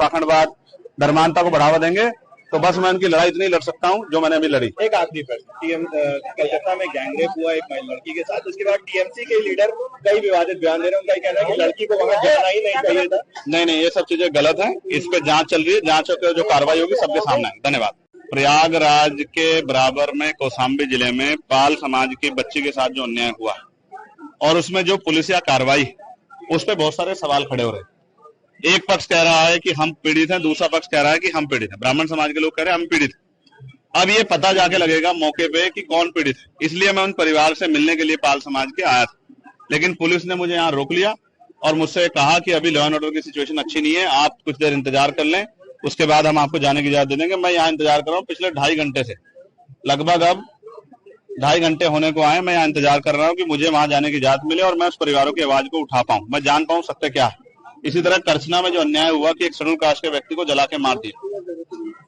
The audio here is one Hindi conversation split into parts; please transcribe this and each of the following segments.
पाखंडवाद, धर्मांधता को बढ़ावा देंगे, तो बस मैं उनकी लड़ाई इतनी लड़ सकता हूं जो मैंने अभी लड़ी। एक आखिरी प्रश्न, कलकत्ता में गैंगरेप हुआ एक लड़की के साथ, उसके बाद टीएमसी के लीडर कई विवादित बयान दे रहे हैं। उनका कहना है कि लड़की को वहां जाना ही नहीं चाहिए था। नहीं, ये सब चीजें गलत है। इस पे जांच चल रही है, जांच होकर जो कार्रवाई होगी सबके सामने है। धन्यवाद। प्रयागराज के बराबर में कौशाम्बी जिले में पाल समाज की बच्ची के साथ जो अन्याय हुआ और उसमें जो पुलिसिया कार्रवाई, उस पर बहुत सारे सवाल खड़े हो रहे हैं। एक पक्ष कह रहा है कि हम पीड़ित हैं, दूसरा पक्ष कह रहा है कि हम पीड़ित हैं। ब्राह्मण समाज के लोग कह रहे हैं हम पीड़ित हैं। अब ये पता जाके लगेगा मौके पे कि कौन पीड़ित है। इसलिए मैं उन परिवार से मिलने के लिए पाल समाज के आया था, लेकिन पुलिस ने मुझे यहाँ रोक लिया और मुझसे कहा कि अभी लॉ एंड ऑर्डर की सिचुएशन अच्छी नहीं है, आप कुछ देर इंतजार कर लें, उसके बाद हम आपको जाने की इजाजत दे देंगे। मैं यहाँ इंतजार कर रहा हूँ पिछले 2.5 घंटे से, लगभग अब 2.5 घंटे होने को आए। मैं यहाँ इंतजार कर रहा हूँ कि मुझे वहां जाने की इजाजत मिले और मैं उस परिवारों की आवाज को उठा पाऊं, मैं जान पाऊं सत्य क्या है। इसी तरह करछना में जो अन्याय हुआ कि एक शेड्यूल कास्ट के व्यक्ति को जला के मार दिया,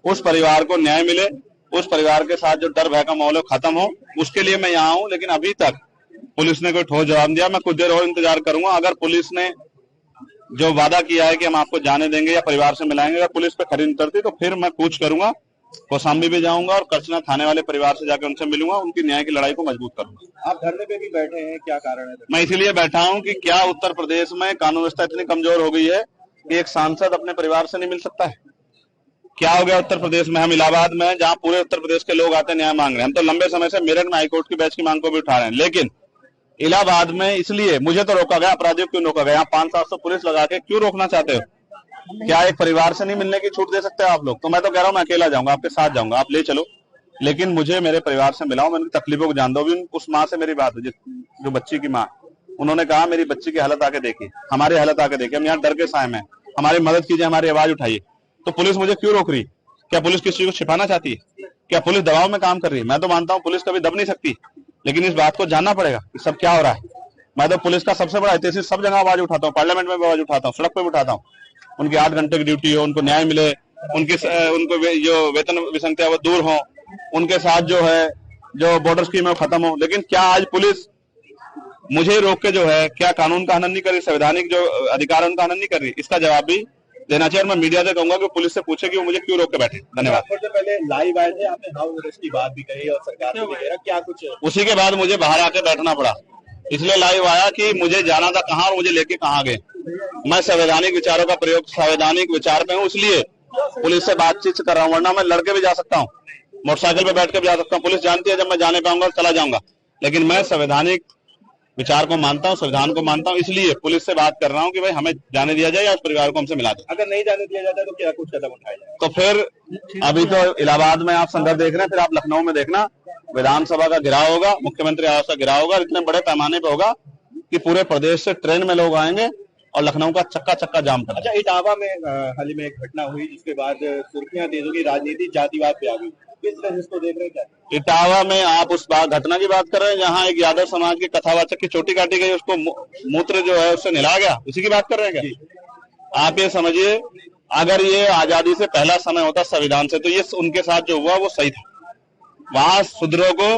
उस परिवार को न्याय मिले, उस परिवार के साथ जो डर भय का माहौल खत्म हो, उसके लिए मैं यहाँ हूँ। लेकिन अभी तक पुलिस ने कोई ठोस जवाब दिया। मैं कुछ देर और इंतजार करूंगा। अगर पुलिस ने जो वादा किया है कि हम आपको जाने देंगे या परिवार से मिलाएंगे, अगर पुलिस पे खरी उतरती तो फिर मैं कूच करूंगा, कौशाम्बी भी जाऊंगा और करछना थाने वाले परिवार से जाकर उनसे मिलूंगा, उनकी न्याय की लड़ाई को मजबूत करूंगा। आप धरने पे भी बैठे हैं, क्या कारण है? मैं इसलिए बैठा हूं कि क्या उत्तर प्रदेश में कानून व्यवस्था इतनी कमजोर हो गई है कि एक सांसद अपने परिवार से नहीं मिल सकता है? क्या हो गया उत्तर प्रदेश में? हम इलाहाबाद में, जहां पूरे उत्तर प्रदेश के लोग आते न्याय मांग रहे हैं, हम तो लंबे समय से मेरठ में हाईकोर्ट की बेंच की मांग को भी उठा रहे हैं, लेकिन इलाहाबाद में इसलिए मुझे तो रोका गया, अपराधियों क्यों रोका गया? 500-700 पुलिस लगा के क्यों रोकना चाहते हो? क्या एक परिवार से नहीं मिलने की छूट दे सकते हो आप लोग? तो मैं तो कह रहा हूं मैं अकेला जाऊंगा, आपके साथ जाऊंगा, आप ले चलो, लेकिन मुझे मेरे परिवार से मिलाओ, मैं उनकी तकलीफों को जान दो। अभी उस माँ से मेरी बात हुई, जो बच्ची की माँ, उन्होंने कहा मेरी बच्ची की हालत आके देखिए, हमारी हालत आके देखिए, हम यहाँ डर के साए में, हमारी मदद कीजिए, हमारी आवाज उठाइए। तो पुलिस मुझे क्यों रोक रही? क्या पुलिस किसी चीज को छिपाना चाहती है? क्या पुलिस दबाव में काम कर रही है? मैं तो मानता हूँ पुलिस कभी दब नहीं सकती, लेकिन इस बात को जानना पड़ेगा कि सब क्या हो रहा है। मैं तो पुलिस का सबसे बड़ा ऐतिहासिक सब जगह आवाज उठाता हूँ, पार्लियामेंट में भी आवाज उठाता हूँ, सड़क पे भी उठाता हूँ। उनकी 8 घंटे की ड्यूटी हो, उनको न्याय मिले, उनको जो वेतन विसंगतियां वो दूर हो, उनके साथ जो है जो बॉर्डर स्कीम है वो खत्म हो। लेकिन क्या आज पुलिस मुझे रोक के जो है क्या कानून का हनन नहीं कर रही, संवैधानिक जो अधिकार है उनका हनन नहीं कर रही? इसका जवाब भी देना चाहिए। मैं मीडिया से कहूंगा कि पुलिस से पूछे कि वो मुझे क्यों रोक के बैठे। धन्यवाद। सबसे पहले लाइव आए थे, आपने हाउस अरेस्ट की बात भी कही और सरकार ने भी कहा, क्या कुछ? उसी के बाद मुझे बाहर आके बैठना पड़ा, इसलिए लाइव आया कि मुझे जाना था कहाँ और मुझे लेके कहाँ गए। मैं संवैधानिक विचारों का प्रयोग संवैधानिक विचार पे हूँ, इसलिए पुलिस से बातचीत कर रहा हूँ, वरना मैं लड़के भी जा सकता हूँ, मोटरसाइकिल पे बैठ के भी जा सकता हूँ। पुलिस जानती है जब मैं जाने पाऊंगा चला जाऊंगा, लेकिन मैं संवैधानिक विचार को मानता हूँ, संविधान को मानता हूँ, इसलिए पुलिस से बात कर रहा हूँ कि भाई हमें जाने दिया जाए या उस परिवार को हमसे मिला दे। अगर नहीं जाने दिया जाता तो क्या कुछ कदम उठाया जाए? तो फिर अभी तो इलाहाबाद में आप संदर्भ देख रहे हैं, फिर आप लखनऊ में देखना, विधानसभा का घेराव होगा, मुख्यमंत्री आवास का घेराव होगा, इतने बड़े पैमाने पर होगा कि पूरे प्रदेश से ट्रेन में लोग आएंगे और लखनऊ का चक्का चक्का जाम कर। अच्छा, इटावा में हाल ही में एक घटना हुई जिसके बाद सुर्खियां तेज होगी, राजनीति जातिवाद पे आ गई, किस तरह इसको देख रहे हैं? क्या इटावा में आप उस घटना की बात कर रहे हैं जहां एक यादव समाज के कथावाचक की चोटी काटी गई, उसको मूत्र जो है उससे नहलाया गया, उसी की बात कर रहे हैं क्या? आप ये समझिए, अगर ये आजादी से पहला समय होता संविधान से, तो ये उनके साथ जो हुआ वो सही था। वहां शूद्रों को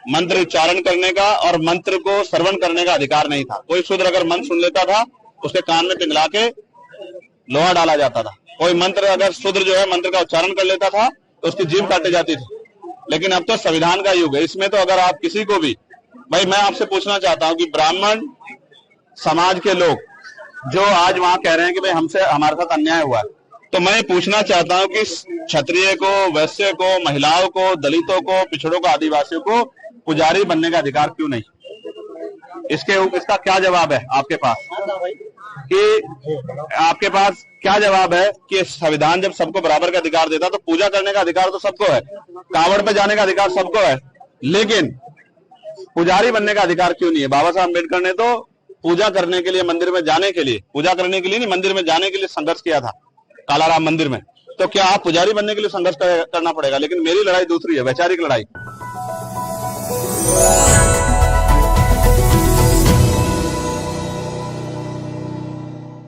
मंत्र उच्चारण करने का और मंत्र को श्रवण करने का अधिकार नहीं था। कोई शूद्र अगर मंत्र सुन लेता था उसके कान में पिघला के लोहा डाला जाता था। कोई मंत्र अगर शूद्र जो है मंत्र का उच्चारण कर लेता था तो उसकी जीभ काटी जाती थी। लेकिन अब तो संविधान का युग है, इसमें तो अगर आप किसी को भी, भाई मैं आपसे पूछना चाहता हूं कि ब्राह्मण समाज के लोग जो आज वहां कह रहे हैं कि भाई हमसे हमारे साथ अन्याय हुआ है, तो मैं पूछना चाहता हूं कि क्षत्रिय को, वैश्य को, महिलाओं को, दलितों को, पिछड़ों को, आदिवासियों को पुजारी बनने का अधिकार क्यों नहीं? इसका क्या जवाब है आपके पास? कि आपके पास क्या जवाब है कि संविधान जब सबको बराबर का अधिकार देता तो पूजा करने का अधिकार तो सबको है, कांवड़ पे जाने का अधिकार सबको है, लेकिन पुजारी बनने का अधिकार क्यों नहीं है? बाबा साहब अम्बेडकर ने तो पूजा करने के लिए, मंदिर में जाने के लिए, पूजा करने के लिए नहीं, मंदिर में जाने के लिए संघर्ष किया था, कालाराम मंदिर में। तो क्या आप पुजारी बनने के लिए संघर्ष करना पड़ेगा? लेकिन मेरी लड़ाई दूसरी है, वैचारिक लड़ाई।